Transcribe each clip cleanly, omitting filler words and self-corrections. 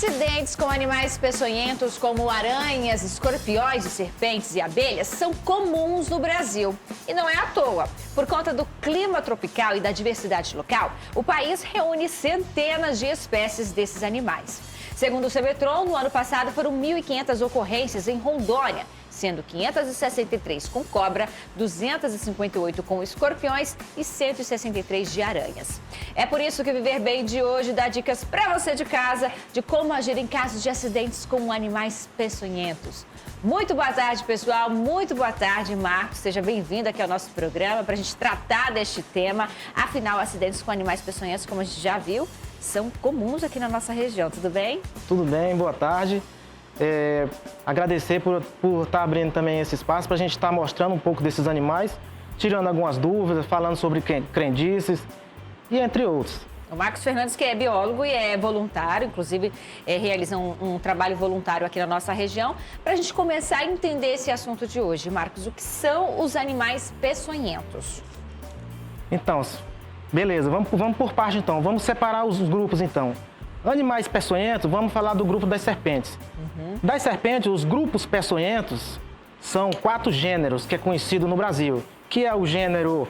Acidentes com animais peçonhentos como aranhas, escorpiões, serpentes e abelhas são comuns no Brasil. E não é à toa. Por conta do clima tropical e da diversidade local, o país reúne centenas de espécies desses animais. Segundo o Semetron, no ano passado foram 1.500 ocorrências em Rondônia, sendo 563 com cobra, 258 com escorpiões e 163 de aranhas. É por isso que Viver Bem de hoje dá dicas para você de casa de como agir em casos de acidentes com animais peçonhentos. Muito boa tarde, pessoal. Muito boa tarde, Marcos. Seja bem-vindo aqui ao nosso programa para a gente tratar deste tema. Afinal, acidentes com animais peçonhentos, como a gente já viu, são comuns aqui na nossa região. Tudo bem? Tudo bem, boa tarde. Agradecer por estar abrindo também esse espaço para a gente estar mostrando um pouco desses animais, tirando algumas dúvidas, falando sobre crendices e entre outros. O Marcos Fernandes, que é biólogo e é voluntário, inclusive realiza um trabalho voluntário aqui na nossa região, para a gente começar a entender esse assunto de hoje. Marcos, o que são os animais peçonhentos? Então, beleza, vamos por parte então, vamos separar os grupos então. Animais peçonhentos, vamos falar do grupo das serpentes. Das serpentes, os grupos peçonhentos são 4 gêneros que é conhecido no Brasil, que é o gênero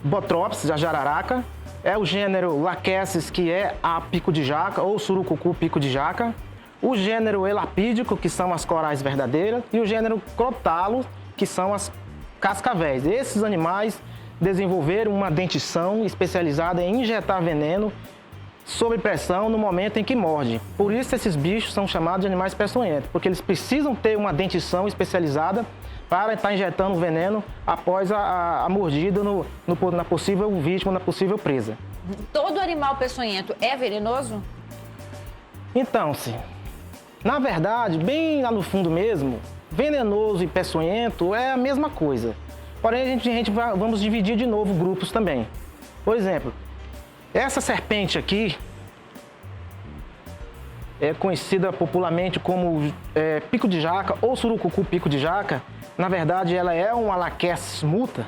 Bothrops, a jararaca, é o gênero Lachesis, que é a pico de jaca, ou surucucu pico de jaca, o gênero Elapídico, que são as corais verdadeiras, e o gênero Crotalo, que são as cascavéis. Esses animais desenvolveram uma dentição especializada em injetar veneno sob pressão no momento em que morde. Por isso esses bichos são chamados de animais peçonhentos, porque eles precisam ter uma dentição especializada para estar injetando veneno após a mordida na possível vítima, na possível presa. Todo animal peçonhento é venenoso? Então, sim. Na verdade, bem lá no fundo mesmo, venenoso e peçonhento é a mesma coisa. Porém, vamos dividir de novo grupos também. Por exemplo, essa serpente aqui é conhecida popularmente como pico de jaca ou surucucu pico de jaca. Na verdade, ela é um Lachesis muta,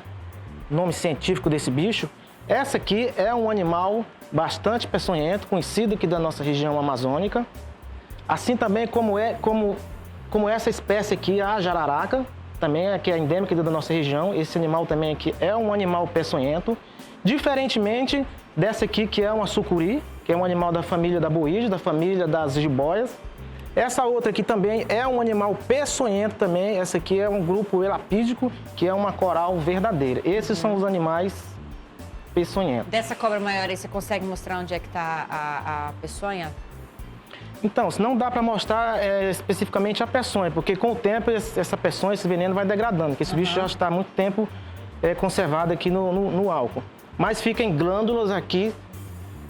nome científico desse bicho. Essa aqui é um animal bastante peçonhento, conhecido aqui da nossa região amazônica. Assim também como essa espécie aqui, a jararaca, também que é endêmica da nossa região. Esse animal também aqui é um animal peçonhento. Diferentemente dessa aqui, que é uma sucuri, que é um animal da família da boíde, da família das jiboias. Essa outra aqui também é um animal peçonhento também. Essa aqui é um grupo elapídico, que é uma coral verdadeira. Esses são os animais peçonhentos. Dessa cobra maior aí, você consegue mostrar onde é que está a peçonha? Então, se não dá para mostrar especificamente a peçonha, porque com o tempo essa peçonha, esse veneno vai degradando, porque esse bicho já está há muito tempo conservado aqui no álcool. Mas fica em glândulas aqui,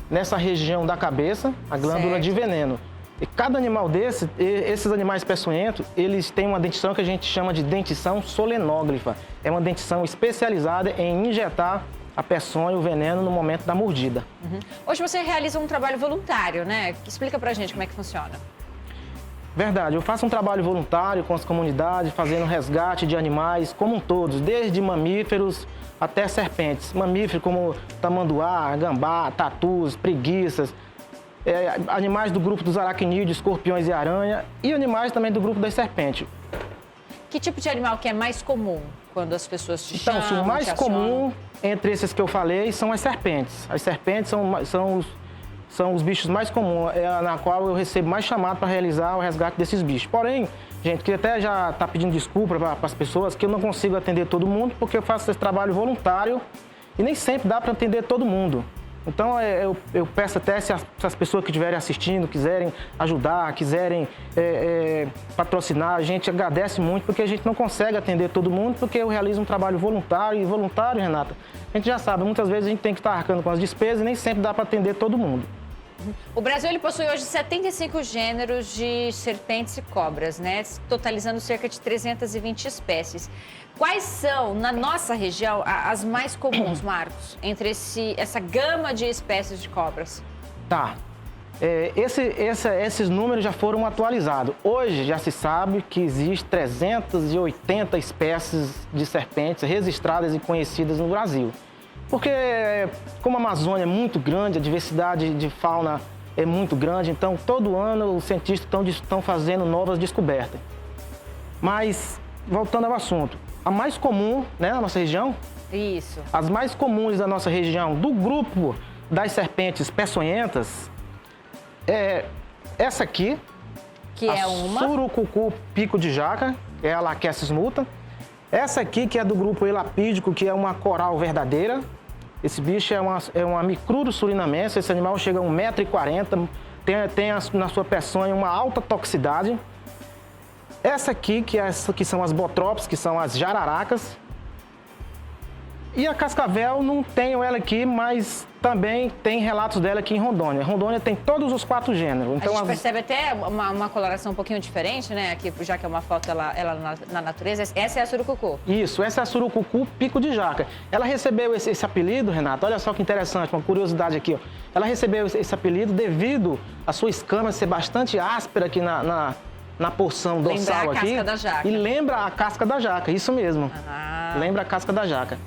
nessa região da cabeça, a glândula de veneno. E cada animal esses animais peçonhentos, eles têm uma dentição que a gente chama de dentição solenóglifa. É uma dentição especializada em injetar a peçonha, o veneno, no momento da mordida. Hoje você realiza um trabalho voluntário, né? Explica pra gente como é que funciona. Verdade, eu faço um trabalho voluntário com as comunidades, fazendo resgate de animais como um todos, desde mamíferos até serpentes. Mamíferos como tamanduá, gambá, tatus, preguiças, animais do grupo dos aracnídeos, escorpiões e aranha, e animais também do grupo das serpentes. Que tipo de animal que é mais comum quando as pessoas te chamam? Então, o mais comum entre esses que eu falei são as serpentes. As serpentes são os bichos mais comuns, na qual eu recebo mais chamado para realizar o resgate desses bichos. Porém, gente, que até já está pedindo desculpa para as pessoas que eu não consigo atender todo mundo, porque eu faço esse trabalho voluntário e nem sempre dá para atender todo mundo. Então, eu peço até se as pessoas que estiverem assistindo quiserem ajudar, quiserem patrocinar, a gente agradece muito, porque a gente não consegue atender todo mundo, porque eu realizo um trabalho voluntário. E voluntário, Renata, a gente já sabe, muitas vezes a gente tem que estar arcando com as despesas e nem sempre dá para atender todo mundo. O Brasil ele possui hoje 75 gêneros de serpentes e cobras, né? Totalizando cerca de 320 espécies. Quais são, na nossa região, as mais comuns, Marcos, entre essa gama de espécies de cobras? Tá. Esses números já foram atualizados. Hoje já se sabe que existe 380 espécies de serpentes registradas e conhecidas no Brasil. Porque como a Amazônia é muito grande, a diversidade de fauna é muito grande, então todo ano os cientistas estão fazendo novas descobertas. Mas, voltando ao assunto, a mais comum, né, na nossa região, Isso. as mais comuns da nossa região, do grupo das serpentes peçonhentas, é essa aqui, Que é uma... surucucu pico de jaca, é a Lachesis nuta. Essa aqui, que é do grupo elapídico, que é uma coral verdadeira. Esse bicho é uma Micrurus surinamense, esse animal chega a 1,40 m, tem na sua peçonha uma alta toxicidade. Essa aqui, que são as botrópes, que são as jararacas. E a cascavel, não tenho ela aqui, mas também tem relatos dela aqui em Rondônia. Rondônia tem todos os 4 gêneros. Então, a gente percebe até uma coloração um pouquinho diferente, né? Aqui, já que é uma foto ela na natureza. Essa é a surucucu. Isso, essa é a surucucu pico de jaca. Ela recebeu esse apelido, Renato, olha só que interessante, uma curiosidade aqui, ó. Ela recebeu esse apelido devido à sua escama ser bastante áspera aqui na porção dorsal aqui. Lembra a casca da jaca. E lembra a casca da jaca, isso mesmo. Ah. Lembra a casca da jaca.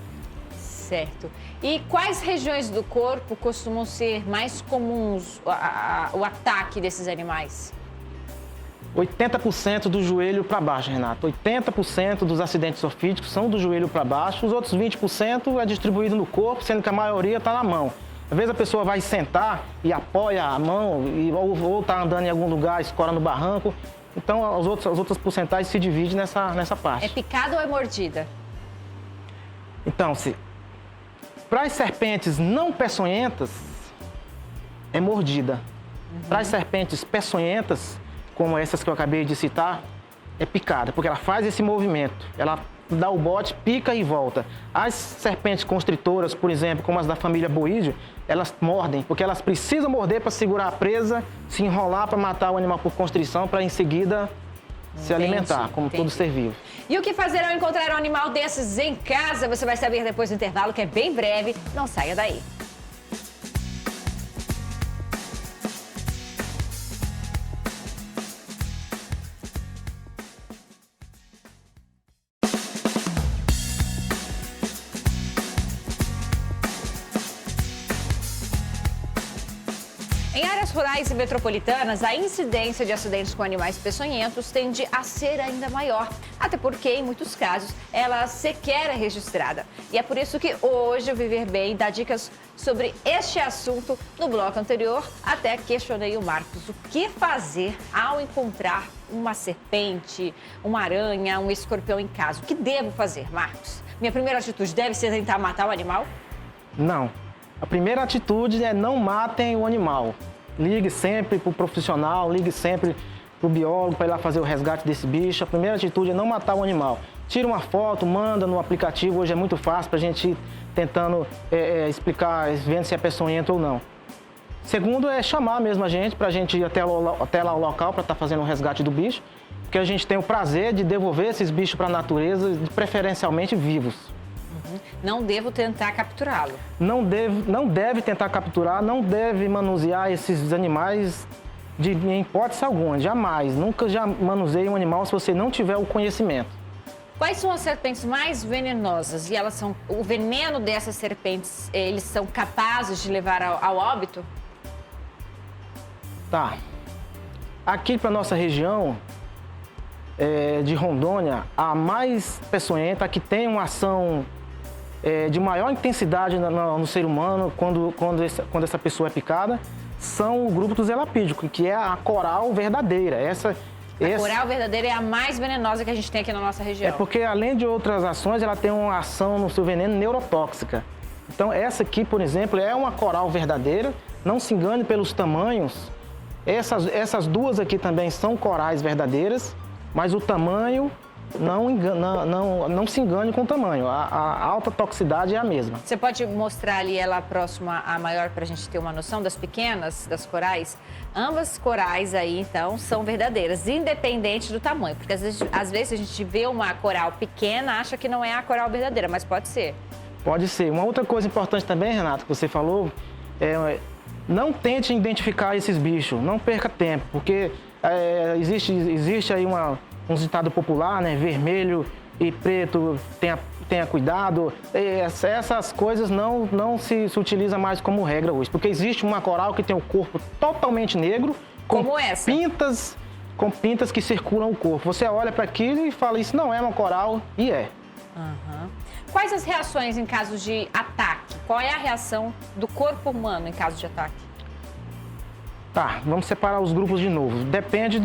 Certo. E quais regiões do corpo costumam ser mais comuns o ataque desses animais? 80% do joelho para baixo, Renato. 80% dos acidentes orfídicos são do joelho para baixo. Os outros 20% é distribuído no corpo, sendo que a maioria está na mão. Às vezes a pessoa vai sentar e apoia a mão, ou está andando em algum lugar, escora no barranco. Então, as outras porcentagens se dividem nessa parte. É picada ou é mordida? Então, para as serpentes não peçonhentas, é mordida. Para as serpentes peçonhentas, como essas que eu acabei de citar, é picada, porque ela faz esse movimento. Ela dá o bote, pica e volta. As serpentes constritoras, por exemplo, como as da família boídeo, elas mordem, porque elas precisam morder para segurar a presa, se enrolar para matar o animal por constrição, para em seguida se alimentar, como todo ser vivo. E o que fazer ao encontrar um animal desses em casa? Você vai saber depois do intervalo, que é bem breve. Não saia daí. Em áreas rurais e metropolitanas, a incidência de acidentes com animais peçonhentos tende a ser ainda maior, até porque, em muitos casos, ela sequer é registrada. E é por isso que hoje o Viver Bem dá dicas sobre este assunto. No bloco anterior, até questionei o Marcos o que fazer ao encontrar uma serpente, uma aranha, um escorpião em casa. O que devo fazer, Marcos? Minha primeira atitude deve ser tentar matar o animal? Não. A primeira atitude é não matem o animal. Ligue sempre para o profissional, ligue sempre para o biólogo para ir lá fazer o resgate desse bicho. A primeira atitude é não matar o animal. Tira uma foto, manda no aplicativo, hoje é muito fácil para a gente ir tentando explicar, vendo se é peçonhento ou não. Segundo é chamar mesmo a gente, para a gente ir até lá o local para estar fazendo o resgate do bicho, porque a gente tem o prazer de devolver esses bichos para a natureza, preferencialmente vivos. Não devo tentar capturá-lo. Não deve tentar capturar, não deve manusear esses animais em hipótese alguma, jamais. Nunca já manuseie um animal se você não tiver o conhecimento. Quais são as serpentes mais venenosas? E o veneno dessas serpentes, eles são capazes de levar ao óbito? Tá. Aqui para nossa região de Rondônia, a mais peçonhenta, a que tem uma ação de maior intensidade no ser humano quando essa pessoa é picada, são o grupo dos elapídicos, que é a coral verdadeira. A coral verdadeira é a mais venenosa que a gente tem aqui na nossa região. É porque, além de outras ações, ela tem uma ação no seu veneno neurotóxica. Então, essa aqui, por exemplo, é uma coral verdadeira. Não se engane pelos tamanhos. Essas duas aqui também são corais verdadeiras, mas o tamanho... Não se engane com o tamanho, a alta toxicidade é a mesma. Você pode mostrar ali ela próxima à maior para a gente ter uma noção das pequenas, das corais? Ambas corais aí, então, são verdadeiras, independente do tamanho. Porque às vezes a gente vê uma coral pequena, acha que não é a coral verdadeira, mas pode ser. Pode ser. Uma outra coisa importante também, Renato, que você falou, não tente identificar esses bichos, não perca tempo, porque existe aí um ditado popular, né? Vermelho e preto tenha cuidado. Essas coisas não se utiliza mais como regra hoje, porque existe uma coral que tem o corpo totalmente negro, como essa, com pintas que circulam o corpo. Você olha para aquilo e fala, isso não é uma coral, e é. Uhum. Quais as reações em caso de ataque? Qual é a reação do corpo humano em caso de ataque? Tá, vamos separar os grupos de novo. Depende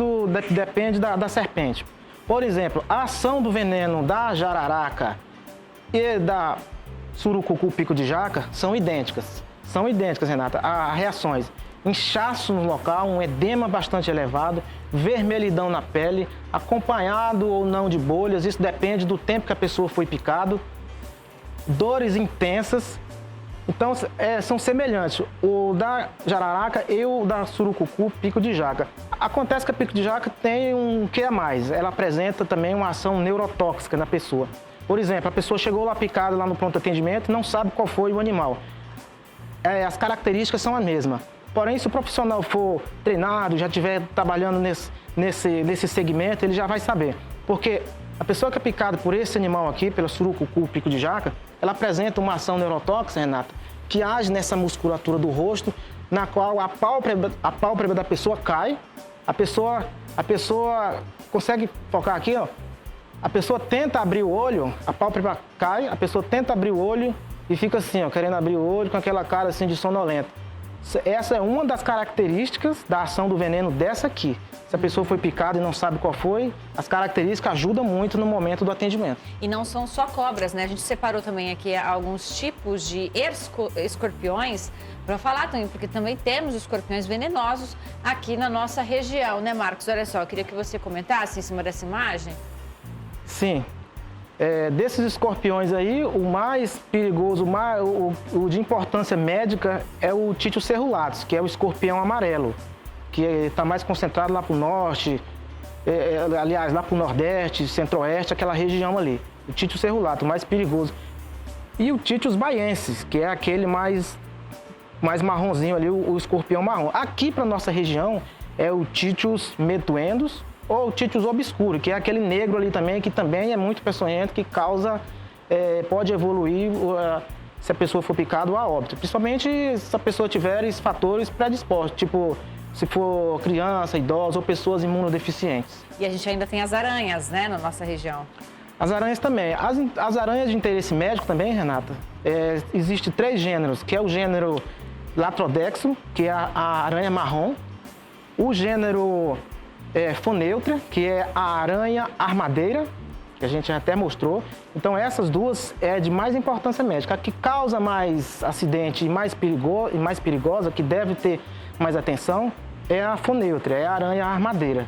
da serpente. Por exemplo, a ação do veneno da jararaca e da surucucu pico de jaca são idênticas. São idênticas, Renata. As reações: inchaço no local, um edema bastante elevado, vermelhidão na pele, acompanhado ou não de bolhas, isso depende do tempo que a pessoa foi picado, dores intensas. Então, são semelhantes, o da jararaca e o da surucucu, pico de jaca. Acontece que a pico de jaca tem um quê a mais, ela apresenta também uma ação neurotóxica na pessoa. Por exemplo, a pessoa chegou lá picada lá no pronto atendimento e não sabe qual foi o animal. As características são as mesmas. Porém, se o profissional for treinado, já estiver trabalhando nesse segmento, ele já vai saber. Porque a pessoa que é picada por esse animal aqui, pela surucucu, pico de jaca, ela apresenta uma ação neurotóxica, Renata, que age nessa musculatura do rosto, na qual a pálpebra da pessoa cai, a pessoa consegue focar aqui, ó. A pessoa tenta abrir o olho, a pálpebra cai, a pessoa tenta abrir o olho e fica assim, ó, querendo abrir o olho com aquela cara assim de sonolento. Essa é uma das características da ação do veneno dessa aqui. Se a pessoa foi picada e não sabe qual foi, as características ajudam muito no momento do atendimento. E não são só cobras, né? A gente separou também aqui alguns tipos de escorpiões para falar também, porque também temos escorpiões venenosos aqui na nossa região, né, Marcos? Olha só, eu queria que você comentasse em cima dessa imagem. Sim. Desses escorpiões aí, o mais perigoso, o de importância médica é o Titius cerulatus, que é o escorpião amarelo, que está mais concentrado lá para o norte, aliás, lá para o nordeste, centro-oeste, aquela região ali. O Titius cerulatus, mais perigoso. E o Titius baiensis, que é aquele mais marronzinho ali, o escorpião marrom. Aqui para nossa região é o Titius metuendus, ou o Titius obscuro, que é aquele negro ali também, que também é muito peçonhento, que pode evoluir se a pessoa for picada a óbito. Principalmente se a pessoa tiver esses fatores predispostos, tipo se for criança, idosa ou pessoas imunodeficientes. E a gente ainda tem as aranhas, né, na nossa região. As aranhas também. As aranhas de interesse médico também, Renata, existe 3 gêneros, que é o gênero Latrodextro, que é a aranha marrom, o gênero Foneutra, que é a aranha armadeira, que a gente até mostrou. Então essas duas é de mais importância médica. A que causa mais acidente e mais perigosa, que deve ter mais atenção, é a Foneutra, é a aranha armadeira.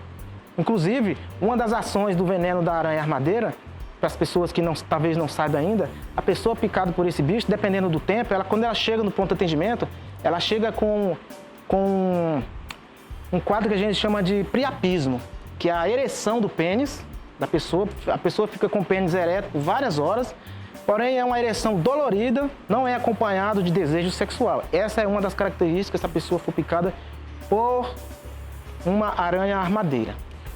Inclusive, uma das ações do veneno da aranha armadeira, para as pessoas que talvez não saibam ainda, a pessoa picada por esse bicho, dependendo do tempo, quando ela chega no ponto de atendimento, ela chega com um quadro que a gente chama de priapismo, que é a ereção do pênis da pessoa. A pessoa fica com o pênis ereto por várias horas, porém é uma ereção dolorida, não é acompanhado de desejo sexual. Essa é uma das características se a pessoa for picada por uma aranha armadeira.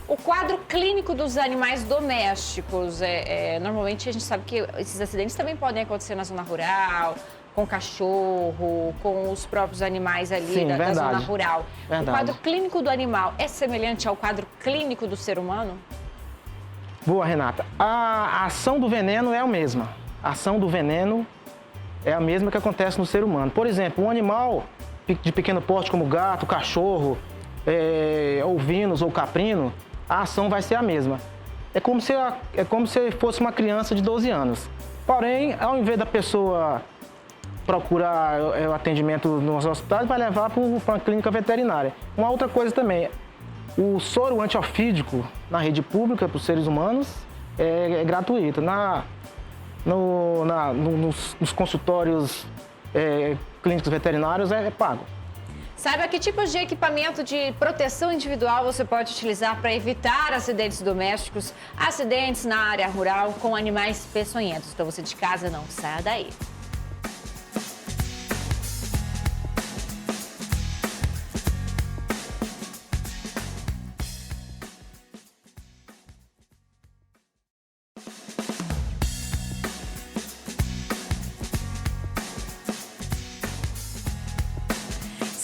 O quadro clínico dos animais domésticos, normalmente a gente sabe que esses acidentes também podem acontecer na zona rural, com cachorro, com os próprios animais ali. Sim, da zona rural. Verdade. O quadro clínico do animal é semelhante ao quadro clínico do ser humano? Boa, Renata. A ação do veneno é a mesma. A ação do veneno é a mesma que acontece no ser humano. Por exemplo, um animal de pequeno porte como gato, cachorro, ovinos ou caprino, a ação vai ser a mesma. É como se fosse uma criança de 12 anos. Porém, ao invés da pessoa procurar o atendimento nos hospitais, vai levar para uma clínica veterinária. Uma outra coisa também, o soro antiofídico na rede pública para os seres humanos é gratuito. Nos consultórios clínicos veterinários é pago. Saiba que tipos de equipamento de proteção individual você pode utilizar para evitar acidentes domésticos, acidentes na área rural com animais peçonhentos. Então você de casa não saia daí.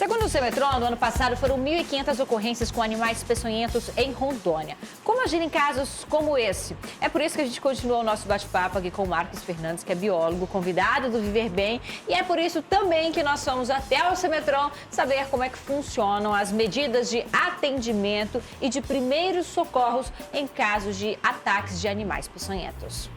Segundo o Semetron, no ano passado foram 1.500 ocorrências com animais peçonhentos em Rondônia. Como agir em casos como esse? É por isso que a gente continua o nosso bate-papo aqui com o Marcos Fernandes, que é biólogo, convidado do Viver Bem. E é por isso também que nós fomos até o Semetron saber como é que funcionam as medidas de atendimento e de primeiros socorros em casos de ataques de animais peçonhentos.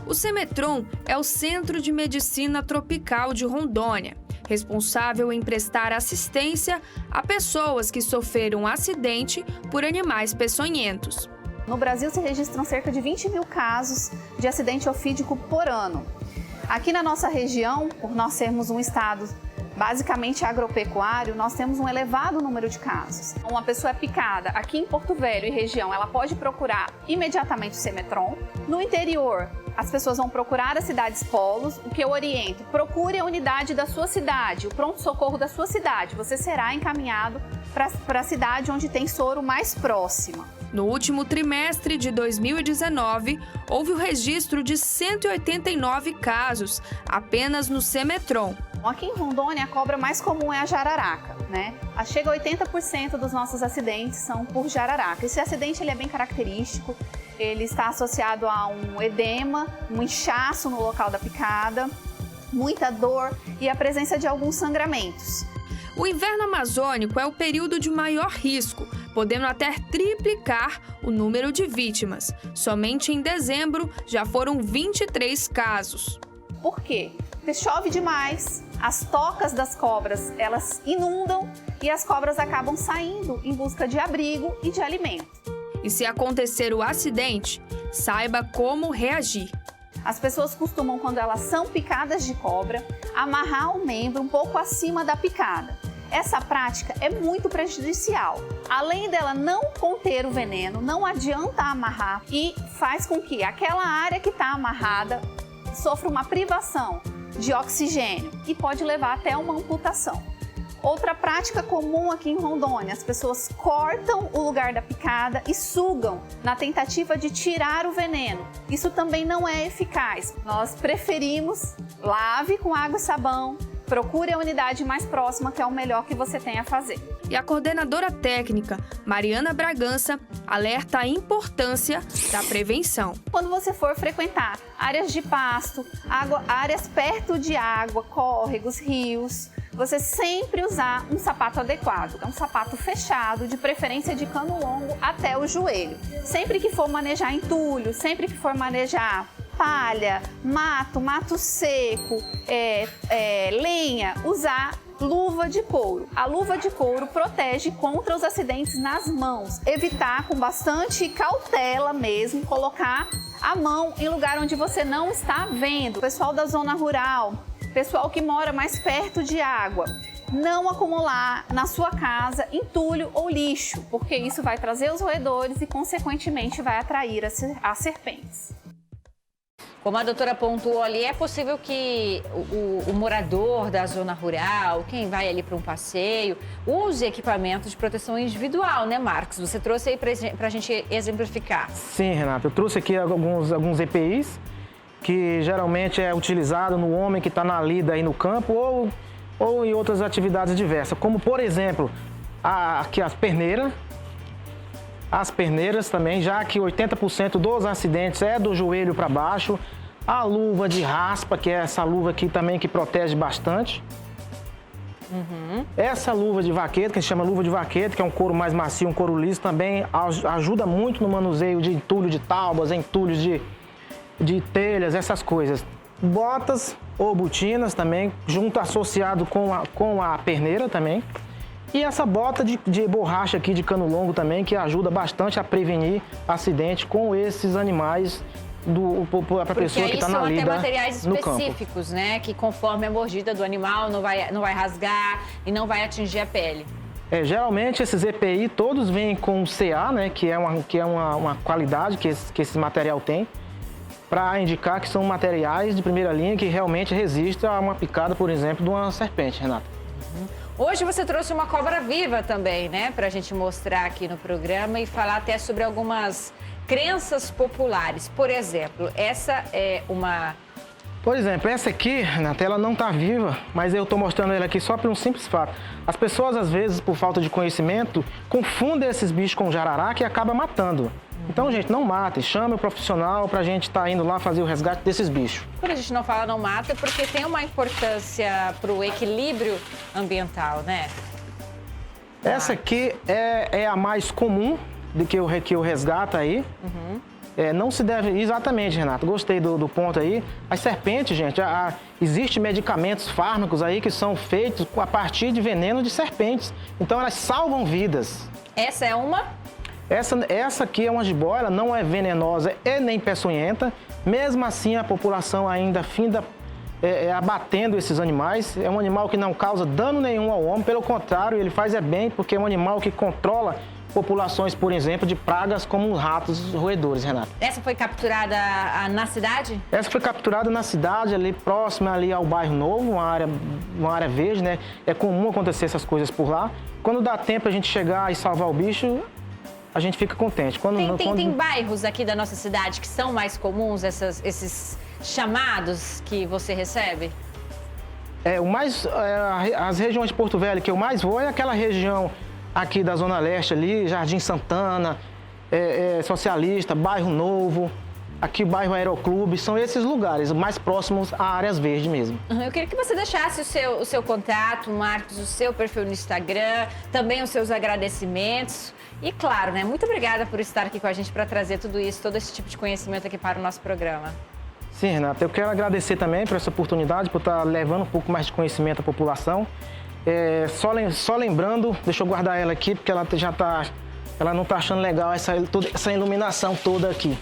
O Semetron é o Centro de Medicina Tropical de Rondônia, responsável em prestar assistência a pessoas que sofreram um acidente por animais peçonhentos. No Brasil se registram cerca de 20 mil casos de acidente ofídico por ano. Aqui na nossa região, por nós sermos um estado basicamente agropecuário, nós temos um elevado número de casos. Uma pessoa é picada aqui em Porto Velho e região, ela pode procurar imediatamente o Semetron. No interior, as pessoas vão procurar as cidades polos. O que eu oriento, procure a unidade da sua cidade, o pronto-socorro da sua cidade. Você será encaminhado para a cidade onde tem soro mais próxima. No último trimestre de 2019, houve o registro de 189 casos apenas no Semetron. Aqui em Rondônia, a cobra mais comum é a jararaca, né? Chega a 80% dos nossos acidentes são por jararaca. Esse acidente ele é bem característico, ele está associado a um edema, um inchaço no local da picada, muita dor e a presença de alguns sangramentos. O inverno amazônico é o período de maior risco, podendo até triplicar o número de vítimas. Somente em dezembro já foram 23 casos. Por quê? Porque chove demais, as tocas das cobras elas inundam e as cobras acabam saindo em busca de abrigo e de alimento. E se acontecer o acidente, saiba como reagir. As pessoas costumam, quando elas são picadas de cobra, amarrar o membro um pouco acima da picada. Essa prática é muito prejudicial. Além dela não conter o veneno, não adianta amarrar e faz com que aquela área que está amarrada sofra uma privação de oxigênio e pode levar até uma amputação. Outra prática comum aqui em Rondônia, as pessoas cortam o lugar da picada e sugam na tentativa de tirar o veneno. Isso também não é eficaz. Nós preferimos lave com água e sabão, procure a unidade mais próxima, que é o melhor que você tem a fazer. E a coordenadora técnica, Mariana Bragança, alerta a importância da prevenção. Quando você for frequentar áreas de pasto, áreas perto de água, córregos, rios, você sempre usar um sapato adequado. É um sapato fechado, de preferência de cano longo até o joelho. Sempre que for manejar entulho, sempre que for manejar palha, mato seco, lenha, usar luva de couro. A luva de couro protege contra os acidentes nas mãos. Evitar com bastante cautela mesmo, colocar a mão em lugar onde você não está vendo. Pessoal da zona rural, pessoal que mora mais perto de água, não acumular na sua casa entulho ou lixo, porque isso vai trazer os roedores e, consequentemente, vai atrair as serpentes. Como a doutora pontuou ali, é possível que o morador da zona rural, quem vai ali para um passeio, use equipamentos de proteção individual, né, Marcos? Você trouxe aí para a gente exemplificar. Sim, Renata, eu trouxe aqui alguns EPIs, que geralmente é utilizado no homem que está na lida aí no campo ou em outras atividades diversas, como, por exemplo, aqui as perneiras. As perneiras também, já que 80% dos acidentes é do joelho para baixo. A luva de raspa, que é essa luva aqui também que protege bastante. Essa luva de vaqueta, que a gente chama luva de vaqueta, que é um couro mais macio, um couro liso, também ajuda muito no manuseio de entulho de tábuas, entulhos de telhas, essas coisas. Botas ou botinas também, junto associado com a perneira também. E essa bota de borracha aqui de cano longo também, que ajuda bastante a prevenir acidente com esses animais para a pessoa que está na lida no campo. Porque aí são até materiais específicos, né? Que conforme a mordida do animal não vai rasgar e não vai atingir a pele. Geralmente esses EPI todos vêm com CA, né? Que é uma qualidade que esse material tem, para indicar que são materiais de primeira linha que realmente resistem a uma picada, por exemplo, de uma serpente, Renata. Hoje você trouxe uma cobra viva também, né? Para a gente mostrar aqui no programa e falar até sobre algumas crenças populares. Por exemplo, essa é uma Por exemplo, essa aqui, na tela não está viva, mas eu estou mostrando ela aqui só por um simples fato. As pessoas, às vezes, por falta de conhecimento, confundem esses bichos com jararaca e acabam matando. Então, gente, não matem. Chame o profissional para a gente estar indo lá fazer o resgate desses bichos. Quando a gente não fala não mata, é porque tem uma importância para o equilíbrio ambiental, né? Essa aqui é a mais comum do que eu resgato aí. Não se deve... Exatamente, Renato. Gostei do ponto aí. As serpentes, gente, existem medicamentos, fármacos aí que são feitos a partir de veneno de serpentes. Então, elas salvam vidas. Essa é uma? Essa aqui é uma jiboia, ela não é venenosa e nem peçonhenta. Mesmo assim, a população ainda finda abatendo esses animais. É um animal que não causa dano nenhum ao homem. Pelo contrário, ele faz bem porque é um animal que controla populações, por exemplo, de pragas como ratos roedores, Renato. Essa foi capturada na cidade? Essa foi capturada na cidade, ali próxima ali ao bairro Novo, uma área verde, né? É comum acontecer essas coisas por lá. Quando dá tempo a gente chegar e salvar o bicho, a gente fica contente. Tem bairros aqui da nossa cidade que são mais comuns, esses chamados que você recebe? As regiões de Porto Velho que eu mais vou é aquela região aqui da Zona Leste ali, Jardim Santana, Socialista, Bairro Novo, aqui o bairro Aeroclube, são esses lugares mais próximos a áreas verdes mesmo. Eu queria que você deixasse o seu contato, Marcos, o seu perfil no Instagram, também os seus agradecimentos. E claro, né, muito obrigada por estar aqui com a gente para trazer tudo isso, todo esse tipo de conhecimento aqui para o nosso programa. Sim, Renata, eu quero agradecer também por essa oportunidade, por estar levando um pouco mais de conhecimento à população. Só lembrando, deixa eu guardar ela aqui, porque ela ela não está achando legal essa iluminação toda aqui.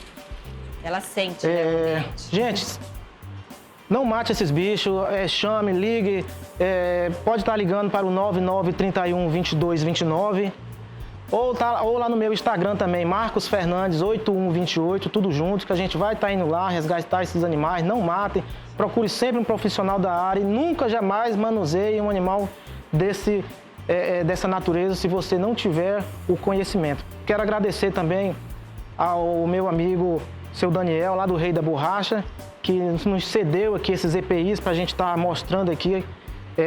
Ela sente, né? Gente, não mate esses bichos, chame, ligue, pode estar ligando para o 9931 2229 ou lá no meu Instagram também, Marcos Fernandes 8128, tudo junto, que a gente vai estar indo lá resgatar esses animais, não matem, procure sempre um profissional da área e nunca, jamais manuseie um animal dessa natureza se você não tiver o conhecimento. Quero agradecer também ao meu amigo, seu Daniel, lá do Rei da Borracha, que nos cedeu aqui esses EPIs para a gente estar mostrando aqui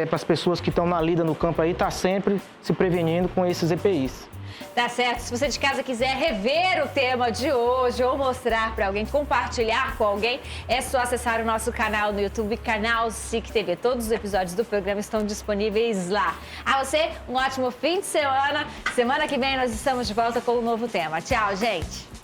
para as pessoas que estão na lida no campo aí, tá sempre se prevenindo com esses EPIs. Tá certo. Se você de casa quiser rever o tema de hoje ou mostrar para alguém, compartilhar com alguém, é só acessar o nosso canal no YouTube, canal SIC TV. Todos os episódios do programa estão disponíveis lá. A você, um ótimo fim de semana. Semana que vem nós estamos de volta com um novo tema. Tchau, gente!